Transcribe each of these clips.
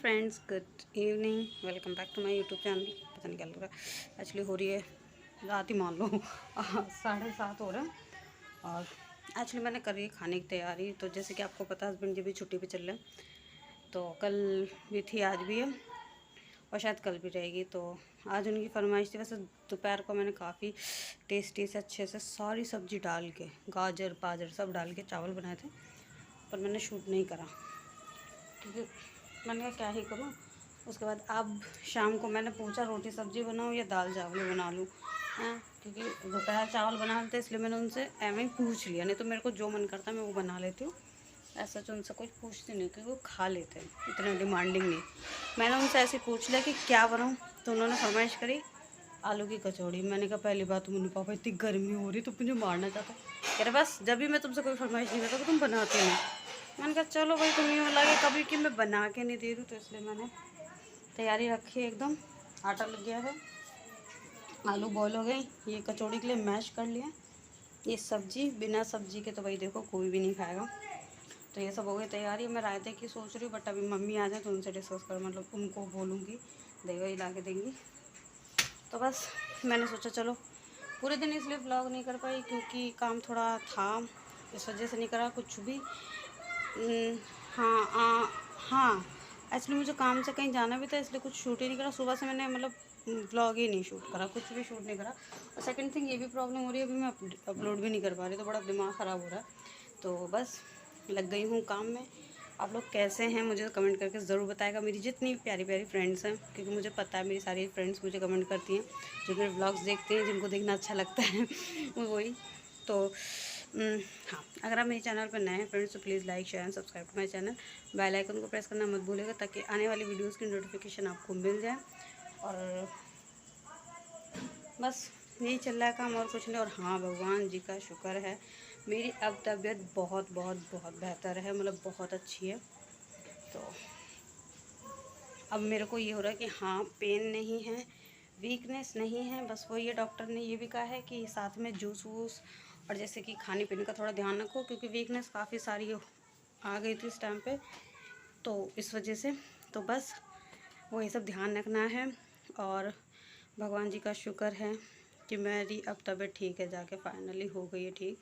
Friends, good evening. Welcome back to my YouTube channel. पता नहीं क्या लग रहा है, एक्चुअली हो रही है रात ही मान लो 7:30 हो रहा है। और एक्चुअली मैंने करी है खाने की तैयारी। तो जैसे कि आपको पता है, हस्बैंड जी भी छुट्टी पे चल रहे हैं, तो कल भी थी, आज भी है और शायद कल भी रहेगी। तो आज उनकी फरमाइश थी। वैसे दोपहर को मैंने काफ़ी टेस्टी से अच्छे से सारी सब्ज़ी डाल के, गाजर पाजर सब डाल के चावल बनाए थे, पर मैंने शूट नहीं करा क्योंकि मैंने कहा क्या ही करूँ। उसके बाद अब शाम को मैंने पूछा रोटी सब्ज़ी बनाऊँ या दाल चावल बना लूँ, हैं, क्योंकि दोपहर चावल बना लेते, इसलिए मैंने उनसे एवं ही पूछ लिया। नहीं तो मेरे को जो मन करता है मैं वो बना लेती हूँ। ऐसा तो उनसे कुछ पूछती नहीं क्योंकि वो खा लेते हैं, इतने डिमांडिंग नहीं। मैंने उनसे ऐसे पूछ लिया कि क्या बनाऊँ, तो उन्होंने फरमाइश करी आलू की कचौड़ी। मैंने कहा पहली बात तो मुझे पापा इतनी गर्मी हो रही तो मुझे मारना चाहता। कह रहे बस जब भी मैं तुमसे कोई फरमाइश नहीं करता तो तुम बनाते नहीं। मैंने कहा चलो भाई, तुम्हें यूँ लगे कभी कि मैं बना के नहीं दे रही, तो इसलिए मैंने तैयारी रखी है एकदम। आटा लग गया है, आलू बॉयल हो गए, ये कचौड़ी के लिए मैश कर लिया। ये सब्जी, बिना सब्जी के तो भाई देखो कोई भी नहीं खाएगा। तो ये सब हो गई तैयारी। मैं रायते की सोच रही हूँ, बट अभी मम्मी आ जाए तो उनसे डिस्कस कर, मतलब उनको बोलूँगी, दही वही ला के देंगी। तो बस मैंने सोचा चलो, पूरे दिन इसलिए व्लॉग नहीं कर पाई क्योंकि काम थोड़ा था, इस वजह से नहीं करा कुछ भी। हाँ हाँ, एक्चुअली मुझे काम से कहीं जाना भी था, इसलिए कुछ शूट ही नहीं करा। सुबह से मैंने मतलब व्लॉग ही नहीं शूट करा, कुछ भी शूट नहीं करा। और सेकंड थिंग ये भी प्रॉब्लम हो रही है, अभी मैं अपलोड भी नहीं कर पा रही, तो बड़ा दिमाग ख़राब हो रहा है। तो बस लग गई हूँ काम में। आप लोग कैसे हैं मुझे कमेंट करके ज़रूर बताएगा। मेरी जितनी प्यारी प्यारी फ्रेंड्स हैं, क्योंकि मुझे पता है मेरी सारी फ्रेंड्स मुझे कमेंट करती हैं, जो मेरे व्लॉग्स देखते हैं, जिनको देखना अच्छा लगता है वही। तो हाँ, अगर आप मेरे चैनल पर नए हैं फ्रेंड्स तो please like share and subscribe to my channel. Bell icon को प्रेस करना मत भूलिएगा ताकि आने वाली वीडियोस की नोटिफिकेशन आपको मिल जाए। और बस यही चल रहा है काम, और कुछ नहीं। और हाँ, भगवान जी का शुक्र है, मेरी अब तबीयत बहुत बहुत बहुत बेहतर है, मतलब बहुत अच्छी है। तो अब मेरे को ये हो रहा है कि हाँ, पेन नहीं है, वीकनेस नहीं है। बस वही है, डॉक्टर ने ये भी कहा है कि साथ में जूस वूस और जैसे कि खाने पीने का थोड़ा ध्यान रखो, क्योंकि वीकनेस काफ़ी सारी आ गई थी इस टाइम पे, तो इस वजह से। तो बस वो ये सब ध्यान रखना है। और भगवान जी का शुक्र है कि मेरी अब तबीयत ठीक है, जाके फाइनली हो गई है ठीक।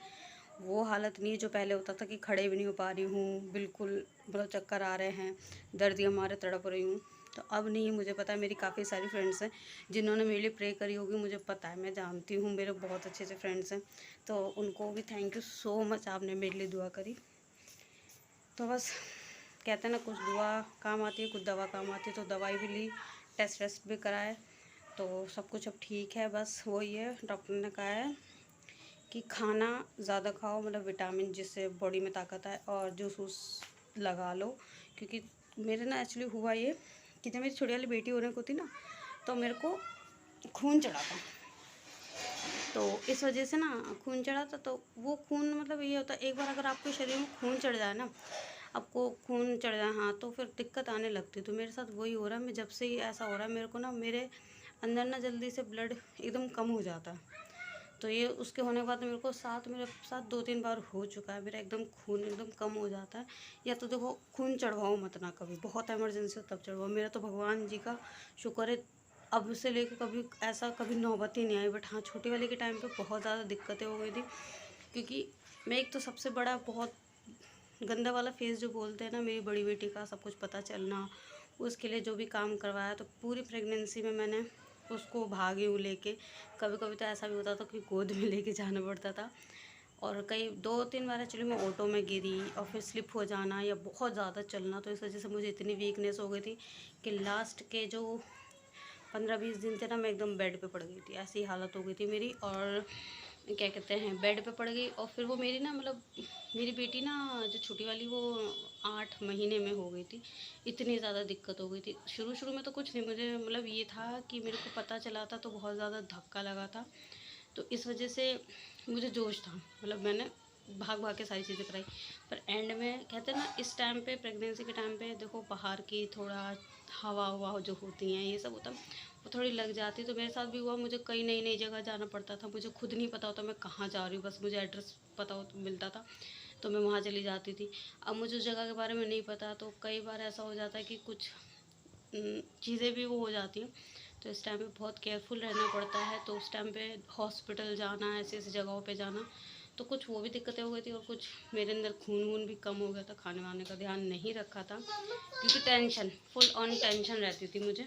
वो हालत नहीं है जो पहले होता था कि खड़े भी नहीं हो पा रही हूँ, बिल्कुल मतलब चक्कर आ रहे हैं, दर्द हमारे तड़प रही हूँ। तो अब नहीं, मुझे पता है मेरी काफ़ी सारी फ्रेंड्स हैं जिन्होंने मेरे लिए प्रे करी होगी, मुझे पता है, मैं जानती हूँ, मेरे बहुत अच्छे से फ्रेंड्स हैं। तो उनको भी थैंक यू सो मच, आपने मेरे लिए दुआ करी। तो बस कहते हैं ना, कुछ दुआ काम आती है, कुछ दवा काम आती है। तो दवाई भी ली, टेस्ट वेस्ट भी कराए, तो सब कुछ अब ठीक है। बस वही है, डॉक्टर ने कहा है कि खाना ज़्यादा खाओ, मतलब विटामिन जिससे बॉडी में ताकत आए, और जूस वूस लगा लो। क्योंकि मेरे ना एक्चुअली हुआ ये कि जब मेरी छोटी वाली बेटी होने को थी ना, तो मेरे को खून चढ़ा था। तो इस वजह से ना खून चढ़ा था, तो वो खून मतलब ये होता है, एक बार अगर आपके शरीर में खून चढ़ जाए ना, आपको खून चढ़ जाए, हाँ, तो फिर दिक्कत आने लगती है। तो मेरे साथ वही हो रहा है, मैं जब से ही ऐसा हो रहा है मेरे को ना, मेरे अंदर ना जल्दी से ब्लड एकदम कम हो जाता है। तो ये उसके होने के बाद मेरे साथ 2-3 बार हो चुका है, मेरा एकदम खून एकदम कम हो जाता है। या तो देखो, खून चढ़वाओ मत ना कभी, बहुत इमरजेंसी हो तब चढ़वाओ। मेरा तो भगवान जी का शुक्र है अब से लेकर कभी ऐसा कभी नौबत ही नहीं आई। बट हाँ, छोटी वाली के टाइम पे बहुत ज़्यादा दिक्कतें हो गई थी, क्योंकि मैं एक तो सबसे बड़ा बहुत गंदा वाला फेस जो बोलते हैं ना, मेरी बड़ी बेटी का सब कुछ पता चलना, उसके लिए जो भी काम करवाया, तो पूरी प्रेगनेंसी में मैंने उसको भागी हूँ लेके। कभी कभी तो ऐसा भी होता था कि गोद में लेके जाना पड़ता था। और कई 2-3 बार एक्चुअली मैं ऑटो में गिरी और फिर स्लिप हो जाना या बहुत ज़्यादा चलना, तो इस वजह से मुझे इतनी वीकनेस हो गई थी कि लास्ट के जो 15-20 दिन थे ना, मैं एकदम बेड पे पड़ गई थी, ऐसी हालत हो गई थी मेरी। और क्या कहते हैं, बेड पे पड़ गई। और फिर वो मेरी ना, मतलब मेरी बेटी ना जो छोटी वाली, वो 8 महीने में हो गई थी। इतनी ज़्यादा दिक्कत हो गई थी। शुरू शुरू में तो कुछ नहीं, मुझे मतलब ये था कि मेरे को पता चला था तो बहुत ज़्यादा धक्का लगा था, तो इस वजह से मुझे जोश था, मतलब मैंने भाग भाग के सारी चीज़ें कराई। पर एंड में कहते हैं ना, इस टाइम पे प्रेगनेंसी के टाइम पे देखो, बाहर की थोड़ा हवा हवा जो होती हैं, ये सब होता, वो थोड़ी लग जाती। तो मेरे साथ भी हुआ, मुझे कई नई नई जगह जाना पड़ता था, मुझे खुद नहीं पता होता मैं कहाँ जा रही हूँ, बस मुझे एड्रेस पता हो मिलता था तो मैं वहाँ चली जाती थी। अब मुझे उस जगह के बारे में नहीं पता, तो कई बार ऐसा हो जाता है कि कुछ चीज़ें भी वो हो जाती हैं। तो इस टाइम पे बहुत केयरफुल रहना पड़ता है। तो उस टाइम पे हॉस्पिटल जाना, ऐसी ऐसी जगहों पे जाना, तो कुछ वो भी दिक्कतें हो गई थी और कुछ मेरे अंदर खून वून भी कम हो गया था। खाने वाने का ध्यान नहीं रखा था क्योंकि टेंशन, फुल ऑन टेंशन रहती थी मुझे।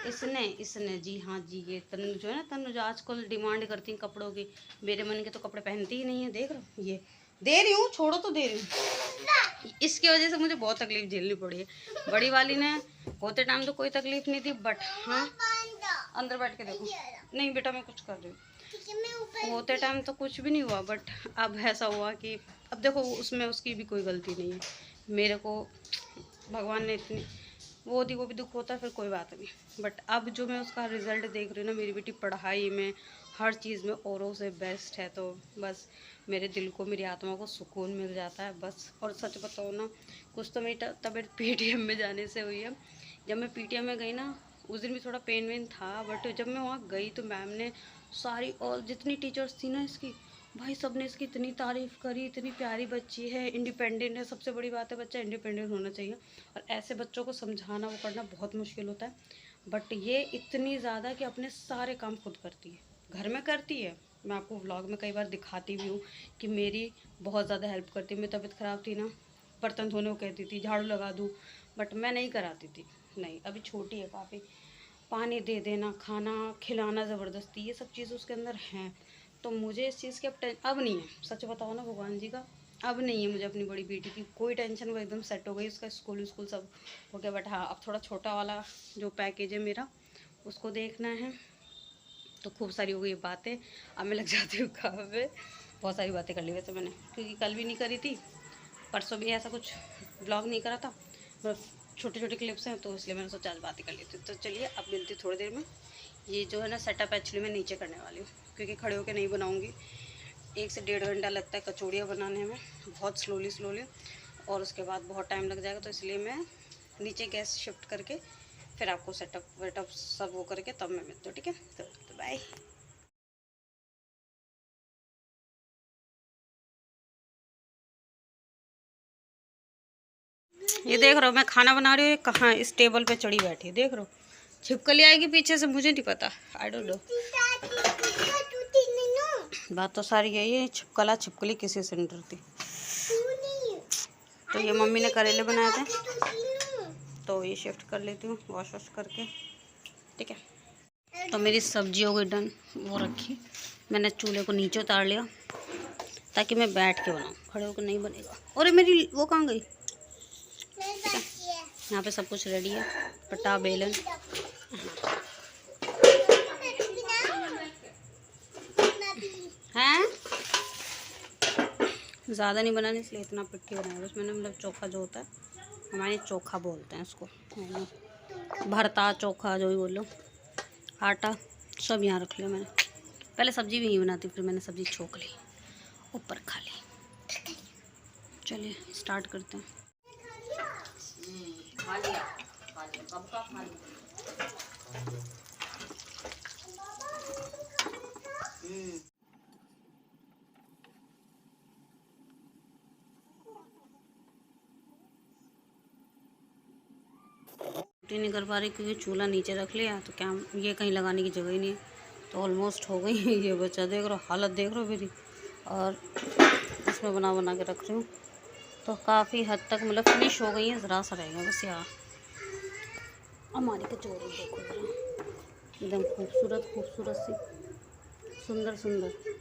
इसने जी हाँ जी, ये तनु जो है ना, तनु जो आजकल डिमांड करती है कपड़ों की, मेरे मन के तो कपड़े पहनती ही नहीं है। देख रहे हो, ये दे रही हूँ, छोड़ो तो दे रही हूँ। इसकी वजह से मुझे बहुत तकलीफ झेलनी पड़ी है। बड़ी वाली ने होते टाइम तो कोई तकलीफ नहीं थी, बट हाँ अंदर बैठ के देखो। नहीं बेटा मैं कुछ कर रही हूँ। होते टाइम तो कुछ भी नहीं हुआ, बट अब ऐसा हुआ कि अब देखो उसमें उसकी भी कोई गलती नहीं है। मेरे को भगवान ने इतनी वो दी, वो भी दुख होता है, फिर कोई बात नहीं। बट अब जो मैं उसका रिज़ल्ट देख रही हूँ ना, मेरी बेटी पढ़ाई में हर चीज़ में औरों से बेस्ट है। तो बस मेरे दिल को, मेरी आत्मा को सुकून मिल जाता है बस। और सच बताओ ना, कुछ तो मेरी तबीयत पीटीएम में जाने से हुई है। जब मैं पीटीएम में गई ना, उस दिन भी थोड़ा पेन वेन था, बट जब मैं वहाँ गई तो मैम ने सारी, और जितनी टीचर्स थी ना इसकी, भाई सब ने इसकी इतनी तारीफ़ करी, इतनी प्यारी बच्ची है, इंडिपेंडेंट है। सबसे बड़ी बात है बच्चा इंडिपेंडेंट होना चाहिए, और ऐसे बच्चों को समझाना वो करना बहुत मुश्किल होता है। बट ये इतनी ज़्यादा कि अपने सारे काम खुद करती है, घर में करती है। मैं आपको व्लॉग में कई बार दिखाती भी हूँ कि मेरी बहुत ज़्यादा हेल्प करती है। मेरी तबीयत ख़राब थी ना, बर्तन धोने को कहती थी, झाड़ू लगा दूँ, बट मैं नहीं कराती थी। नहीं, अभी छोटी है काफ़ी, पानी दे देना, खाना खिलाना ज़बरदस्ती, ये सब चीज़ उसके अंदर हैं। तो मुझे इस चीज़ की अब नहीं है, सच बताओ ना भगवान जी का, अब नहीं है मुझे अपनी बड़ी बेटी की कोई टेंशन। वो एकदम सेट हो गई, उसका स्कूल सब हो गया। बट हाँ, अब थोड़ा छोटा वाला जो पैकेज है मेरा, उसको देखना है। तो खूब सारी हो गई बातें, अब मैं लग जाती हूँ काम में। बहुत सारी बातें कर ली वैसे मैंने, क्योंकि कल भी नहीं करी थी, परसों भी ऐसा कुछ ब्लॉग नहीं करा था, बस छोटे छोटे क्लिप्स हैं, तो इसलिए मैंने सोचा आज बात ही कर ली थी। तो चलिए अब मिलती थोड़ी देर में। ये जो है ना सेटअप एक्चुअली मैं नीचे करने वाली हूँ, क्योंकि खड़े होकर नहीं बनाऊँगी। 1 से 1.5 घंटा लगता है कचौड़ियाँ बनाने में, बहुत स्लोली, और उसके बाद बहुत टाइम लग जाएगा। तो इसलिए मैं नीचे गैस शिफ्ट करके फिर आपको सेटअप वेटअप सब वो करके तब मैं मिलती हूँ, ठीक है। तो बाय। ये देख रहे हो मैं खाना बना रही हूँ, कहाँ इस टेबल पे चढ़ी बैठी, देख रहे हो। छिपकली आएगी पीछे से, मुझे नहीं पता, आई डोंट नो। बात तो सारी यही है, छिपकली किसी से नहीं डरती। तो ये मम्मी ने करेले बनाए थे, तो ये शिफ्ट कर लेती हूँ वॉश वॉश करके, ठीक है। तो मेरी सब्जी हो गई डन, वो रखी मैंने, चूल्हे को नीचे उतार लिया ताकि मैं बैठ के बनाऊँ, खड़े होकर नहीं बनेगा। और मेरी वो कहाँ गई, ठीक है। यहाँ पे सब कुछ रेडी है, पटा बेलन। हैं ज़्यादा नहीं बनाने, इसलिए इतना पिट्ठी बनाया बस मैंने। मतलब चोखा जो होता है, हमारे चोखा बोलते हैं इसको, भरता चोखा जो भी बोलो। आटा सब यहाँ रख लिया मैंने, पहले सब्जी भी नहीं बनाती, फिर मैंने सब्जी छोक ली, ऊपर खा ली। चलिए स्टार्ट करते हैं। खा लिया, कब का खा लिया। नहीं कर पा रही क्योंकि चूल्हा नीचे रख लिया, तो क्या ये कहीं लगाने की जगह ही नहीं है। तो ऑलमोस्ट हो गई ये बच्चा, देख रहा हालत देख रहा हो मेरी, और इसमें बना के रख रही हूँ। तो काफ़ी हद तक मतलब फिनिश हो गई है, ज़रा सा रहेगा बस यार। हमारी कचौरी देखो एकदम खूबसूरत सी, सुंदर।